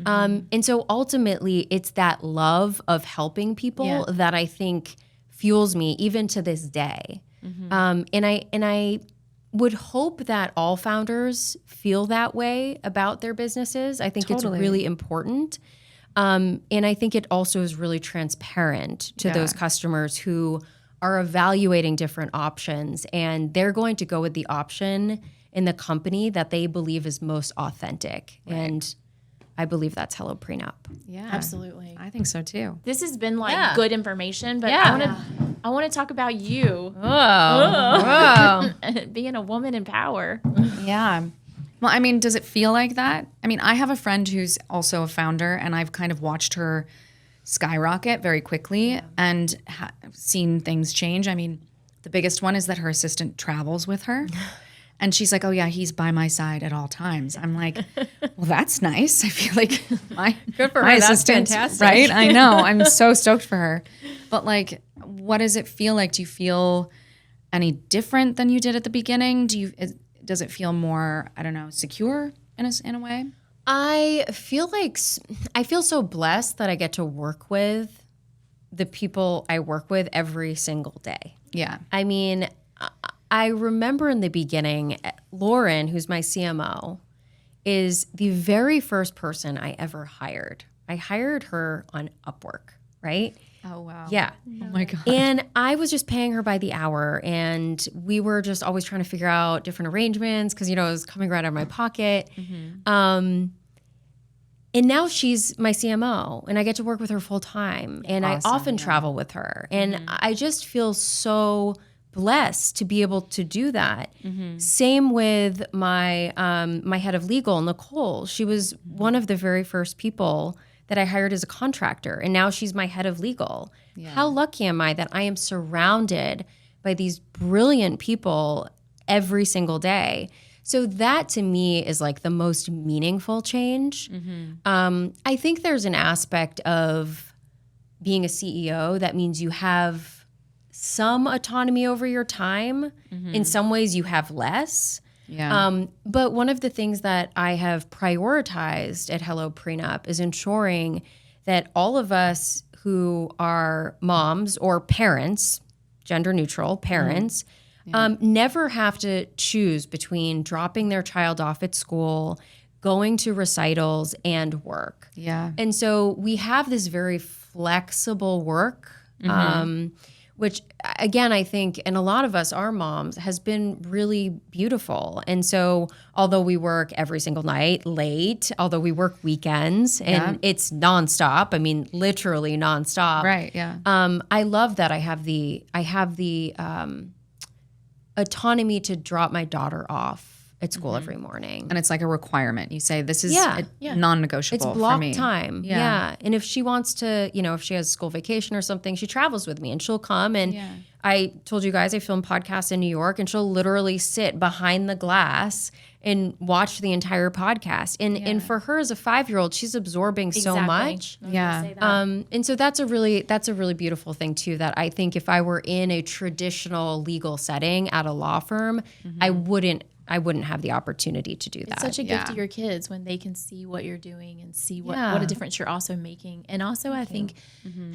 Speaker 1: And so ultimately, it's that love of helping people that I think fuels me even to this day. And I would hope that all founders feel that way about their businesses. I think it's really important. And I think it also is really transparent to those customers who are evaluating different options, and they're going to go with the option in the company that they believe is most authentic. And I believe that's HelloPrenup.
Speaker 3: Yeah,
Speaker 2: Absolutely.
Speaker 3: I think so too.
Speaker 2: This has been like
Speaker 1: Yeah.
Speaker 2: good information, but
Speaker 1: Yeah.
Speaker 2: I want to talk about you
Speaker 1: Oh.
Speaker 2: being a woman in power.
Speaker 3: Yeah. Well, I mean, does it feel like that? I mean, I have a friend who's also a founder, and I've kind of watched her skyrocket very quickly and seen things change. I mean, the biggest one is that her assistant travels with her. And she's like, oh, yeah, he's by my side at all times. I'm like, well, that's nice. I feel like my assistant,
Speaker 1: fantastic.
Speaker 3: right? I know. I'm so stoked for her. But like, what does it feel like? Do you feel any different than you did at the beginning? Does it feel more, I don't know, secure in a way?
Speaker 1: I feel so blessed that I get to work with the people I work with every single day.
Speaker 3: Yeah.
Speaker 1: I mean, I remember in the beginning, Lauren, who's my CMO, is the very first person I ever hired. I hired her on Upwork, right?
Speaker 3: Oh, wow.
Speaker 1: Yeah.
Speaker 3: Oh, my God.
Speaker 1: And I was just paying her by the hour, and we were just always trying to figure out different arrangements because, it was coming right out of my pocket. And now she's my CMO, and I get to work with her full time, and
Speaker 3: Awesome,
Speaker 1: I often travel with her. And I just feel so blessed to be able to do that. Same with my my head of legal, Nicole. She was one of the very first people that I hired as a contractor, and now she's my head of legal. How lucky am I that I am surrounded by these brilliant people every single day? So that to me is like the most meaningful change. I think there's an aspect of being a CEO that means you have some autonomy over your time. In some ways you have less.
Speaker 3: Yeah.
Speaker 1: But one of the things that I have prioritized at HelloPrenup is ensuring that all of us who are moms or parents, gender neutral parents, never have to choose between dropping their child off at school, going to recitals, and work.
Speaker 3: Yeah.
Speaker 1: And so we have this very flexible work, which again, I think, and a lot of us, our moms, has been really beautiful. And so although we work every single night late, although we work weekends and it's nonstop, I mean, literally nonstop.
Speaker 3: Right. Yeah.
Speaker 1: I love that I have the autonomy to drop my daughter off at school every morning.
Speaker 3: And it's like a requirement. You say, this is
Speaker 1: Yeah.
Speaker 3: non-negotiable
Speaker 1: It's
Speaker 3: for
Speaker 1: block
Speaker 3: me.
Speaker 1: time. Yeah. And if she wants to, if she has school vacation or something, she travels with me and she'll come. And I told you guys I film podcasts in New York, and she'll literally sit behind the glass and watch the entire podcast. And for her as a 5-year-old, she's absorbing so much.
Speaker 3: Yeah.
Speaker 1: And so that's a really beautiful thing too, that I think if I were in a traditional legal setting at a law firm, I wouldn't have the opportunity to do that.
Speaker 2: It's such a gift to your kids when they can see what you're doing and see what a difference you're also making. And also I think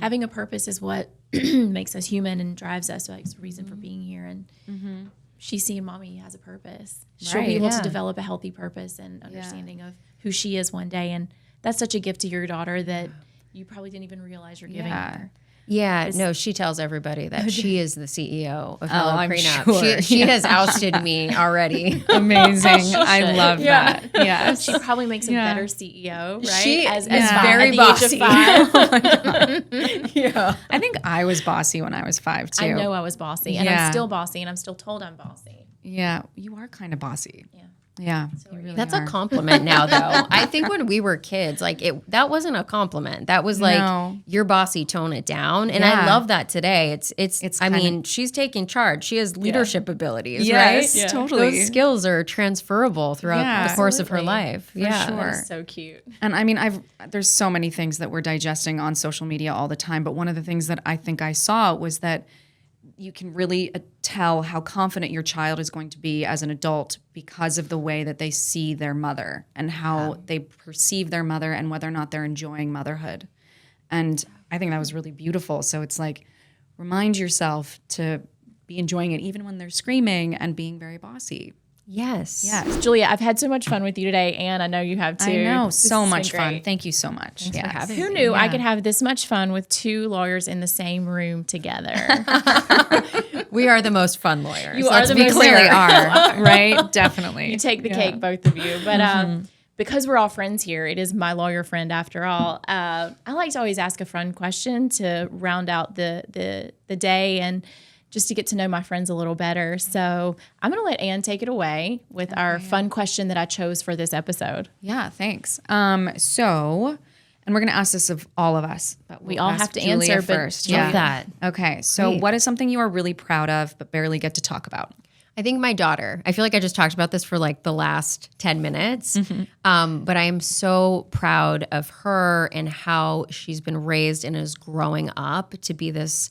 Speaker 2: having a purpose is what makes us human and drives us, like a reason for being here. And she's seeing mommy has a purpose. She'll be able to develop a healthy purpose and understanding of who she is one day. And that's such a gift to your daughter that you probably didn't even realize you're giving her.
Speaker 1: Yeah, no, she tells everybody that she is the CEO of
Speaker 3: I'm
Speaker 1: HelloPrenup.
Speaker 3: sure.
Speaker 1: She has ousted me already.
Speaker 3: Amazing. I love that. Yes.
Speaker 2: She probably makes a better CEO, right?
Speaker 1: She is
Speaker 2: at
Speaker 1: very
Speaker 2: the
Speaker 1: bossy.
Speaker 2: age of 5.
Speaker 3: Oh my God. Yeah. I think I was bossy when I was 5 too.
Speaker 2: I know I was bossy, and I'm still bossy, and I'm still told I'm bossy.
Speaker 3: Yeah. You are kind of bossy. Yeah. You really
Speaker 1: That's
Speaker 3: are.
Speaker 1: a compliment now, though. I think when we were kids, like that wasn't a compliment. That was like you're bossy, tone it down. And I love that today. It's I mean, she's taking charge. She has leadership abilities,
Speaker 3: Yes,
Speaker 1: right?
Speaker 3: totally.
Speaker 1: Those skills are transferable throughout the course of her life.
Speaker 3: For sure.
Speaker 2: That is so cute.
Speaker 3: And I mean, there's so many things that we're digesting on social media all the time. But one of the things that I think I saw was that you can really tell how confident your child is going to be as an adult because of the way that they see their mother and how they perceive their mother and whether or not they're enjoying motherhood. And I think that was really beautiful. So it's like, remind yourself to be enjoying it even when they're screaming and being very bossy.
Speaker 1: Yes.
Speaker 3: Yes.
Speaker 2: Julia, I've had so much fun with you today, and I know you have too.
Speaker 3: I know.
Speaker 2: This
Speaker 3: So
Speaker 2: has
Speaker 3: much
Speaker 2: been
Speaker 3: fun.
Speaker 2: great.
Speaker 3: Thank you so much.
Speaker 1: Thanks for having me.
Speaker 2: Who knew I could have this much fun with 2 lawyers in the same room together?
Speaker 1: We are the most fun lawyers.
Speaker 2: You
Speaker 1: Let's
Speaker 2: are the
Speaker 1: be
Speaker 2: most
Speaker 1: clear.
Speaker 3: Clearly are, right? Definitely.
Speaker 2: You take the cake, both of you. But because we're all friends here, it is my lawyer friend after all. I like to always ask a fun question to round out the day and just to get to know my friends a little better. So I'm going to let Anne take it away with our fun question that I chose for this episode.
Speaker 3: Yeah, thanks. And we're going to ask this of all of us, but
Speaker 2: We all have to
Speaker 3: Julia
Speaker 2: answer
Speaker 3: first.
Speaker 1: Love that.
Speaker 3: Okay. So what is something you are really proud of but barely get to talk about?
Speaker 1: I think my daughter. I feel like I just talked about this for like the last 10 minutes. But I am so proud of her and how she's been raised and is growing up to be this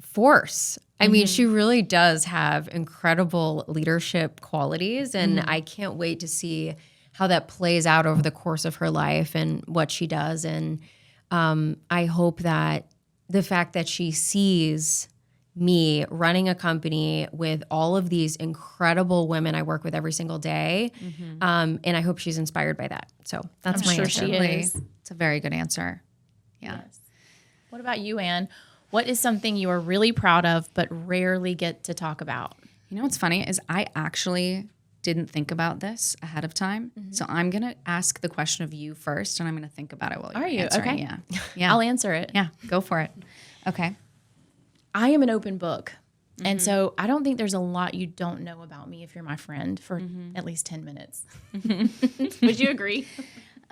Speaker 1: force. I mean, she really does have incredible leadership qualities, and I can't wait to see how that plays out over the course of her life and what she does. And I hope that the fact that she sees me running a company with all of these incredible women I work with every single day, and I hope she's inspired by that. So that's my
Speaker 2: sure
Speaker 1: answer.
Speaker 2: she is.
Speaker 3: It's a very good answer. Yeah.
Speaker 2: Yes. What about you, Anne? What is something you are really proud of but rarely get to talk about?
Speaker 3: You know what's funny is I actually didn't think about this ahead of time. So I'm going to ask the question of you first, and I'm going to think about it while you're
Speaker 2: Are you?
Speaker 3: answering.
Speaker 2: Okay.
Speaker 3: Yeah. Yeah.
Speaker 2: I'll answer it.
Speaker 3: Yeah. Go for it. Okay.
Speaker 2: I am an open book. And so I don't think there's a lot you don't know about me if you're my friend for at least 10 minutes. Would you agree?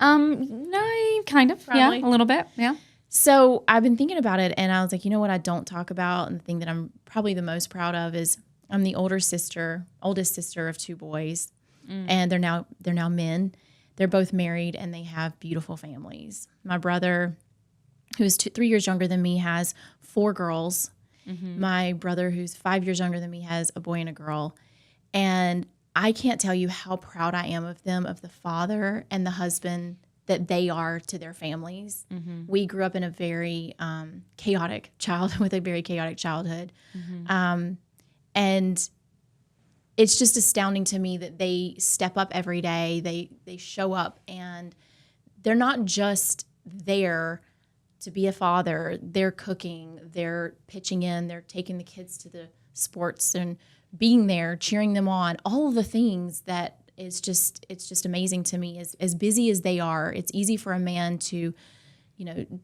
Speaker 3: No, kind of.
Speaker 2: Probably.
Speaker 3: Yeah. A little bit. Yeah.
Speaker 2: So I've been thinking about it, and I was like, you know what I don't talk about, and the thing that I'm probably the most proud of is I'm the oldest sister of two boys, and they're now men. They're both married, and they have beautiful families. My brother, who is 3 years younger than me, has 4 girls. My brother, who's 5 years younger than me, has a boy and a girl. And I can't tell you how proud I am of them, of the father and the husband that they are to their families. We grew up in a very chaotic childhood. And it's just astounding to me that they step up every day. They show up, and they're not just there to be a father. They're cooking, they're pitching in, they're taking the kids to the sports and being there, cheering them on, all of the things that it's just amazing to me. As busy as they are, it's easy for a man to,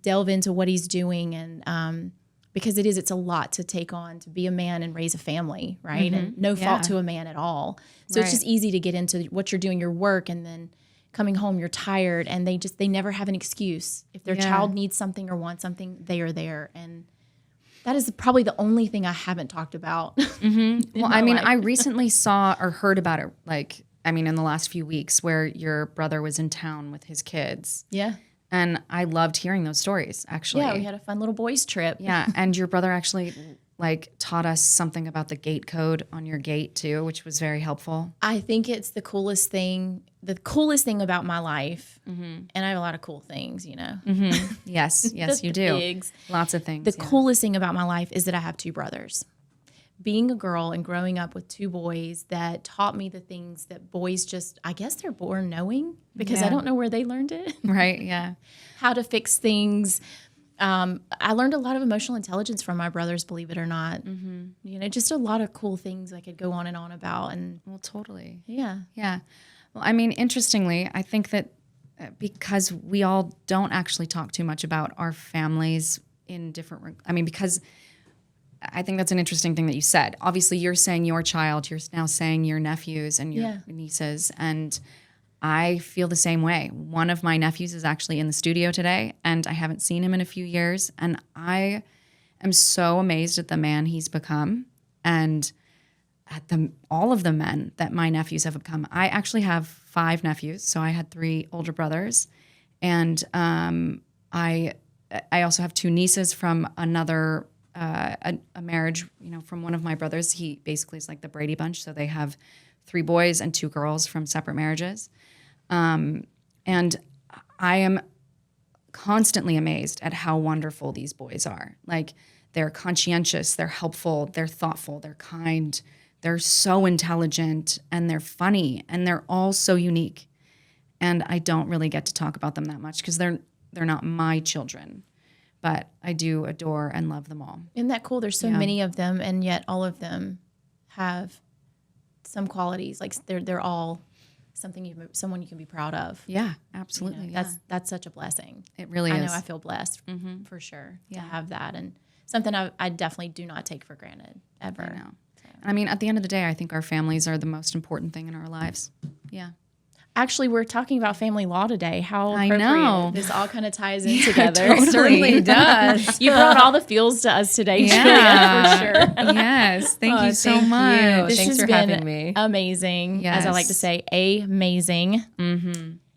Speaker 2: delve into what he's doing, and because it's a lot to take on, to be a man and raise a family, right? And no fault to a man at all. So it's just easy to get into what you're doing, your work, and then coming home, you're tired, and they never have an excuse. If their child needs something or wants something, they are there. And that is probably the only thing I haven't talked about.
Speaker 3: Well, I mean, I recently saw or heard about it, in the last few weeks, where your brother was in town with his kids.
Speaker 2: Yeah.
Speaker 3: And I loved hearing those stories, actually.
Speaker 2: Yeah, we had a fun little boys trip.
Speaker 3: Yeah, and your brother actually taught us something about the gate code on your gate too, which was very helpful.
Speaker 2: I think it's the coolest thing about my life. And I have a lot of cool things,
Speaker 3: Yes, you do.
Speaker 2: Pigs.
Speaker 3: Lots of things.
Speaker 2: The coolest thing about my life is that I have 2 brothers. Being a girl and growing up with 2 boys that taught me the things that boys I guess they're born knowing, because I don't know where they learned it.
Speaker 3: Right, yeah.
Speaker 2: How to fix things. I learned a lot of emotional intelligence from my brothers, believe it or not. Just a lot of cool things I could go on and on about. And
Speaker 3: well, totally.
Speaker 2: Yeah.
Speaker 3: Yeah. Well, interestingly, I think that because we all don't actually talk too much about our families in different, because I think that's an interesting thing that you said. Obviously, you're saying your child, you're now saying your nephews and your nieces, and I feel the same way. One of my nephews is actually in the studio today, and I haven't seen him in a few years, and I am so amazed at the man he's become and at all of the men that my nephews have become. I actually have 5 nephews, so I had 3 older brothers, and I also have 2 nieces from another a marriage, from one of my brothers. He basically is like the Brady Bunch, so they have 3 boys and 2 girls from separate marriages. And I am constantly amazed at how wonderful these boys are. They're conscientious, they're helpful, they're thoughtful, they're kind, they're so intelligent, and they're funny, and they're all so unique. And I don't really get to talk about them that much because they're not my children. But I do adore and love them all.
Speaker 2: Isn't that cool? There's so many of them, and yet all of them have some qualities. They're all someone you can be proud of.
Speaker 3: Yeah, absolutely.
Speaker 2: That's such a blessing.
Speaker 3: It really is.
Speaker 2: I know I feel blessed for sure to have that, and something I definitely do not take for granted ever.
Speaker 3: I know. I mean, at the end of the day, I think our families are the most important thing in our lives. Yeah.
Speaker 2: Actually, we're talking about family law today. How appropriate.
Speaker 3: I know.
Speaker 2: This all kind of ties in together.
Speaker 3: Totally.
Speaker 1: It certainly does.
Speaker 2: You brought all the feels to us today, Julia, for sure.
Speaker 3: Yes. Thank you so
Speaker 1: thank
Speaker 3: much.
Speaker 1: you.
Speaker 2: This
Speaker 1: Thanks
Speaker 2: has
Speaker 1: for
Speaker 2: been
Speaker 1: having me.
Speaker 2: amazing, as I like to say, amazing.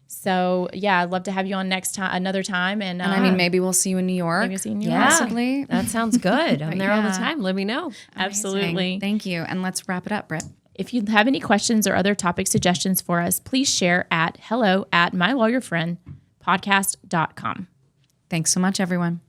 Speaker 2: So, yeah, I'd love to have you on another time. And
Speaker 3: I mean, maybe we'll see you in New York.
Speaker 2: Maybe see you in New York.
Speaker 3: Possibly.
Speaker 1: That sounds good. I'm there all the time. Let me know.
Speaker 2: Absolutely.
Speaker 3: Amazing. Thank you. And let's wrap it up, Britt.
Speaker 2: If you have any questions or other topic suggestions for us, please share at hello@mylawyerfriendpodcast.com.
Speaker 3: Thanks so much, everyone.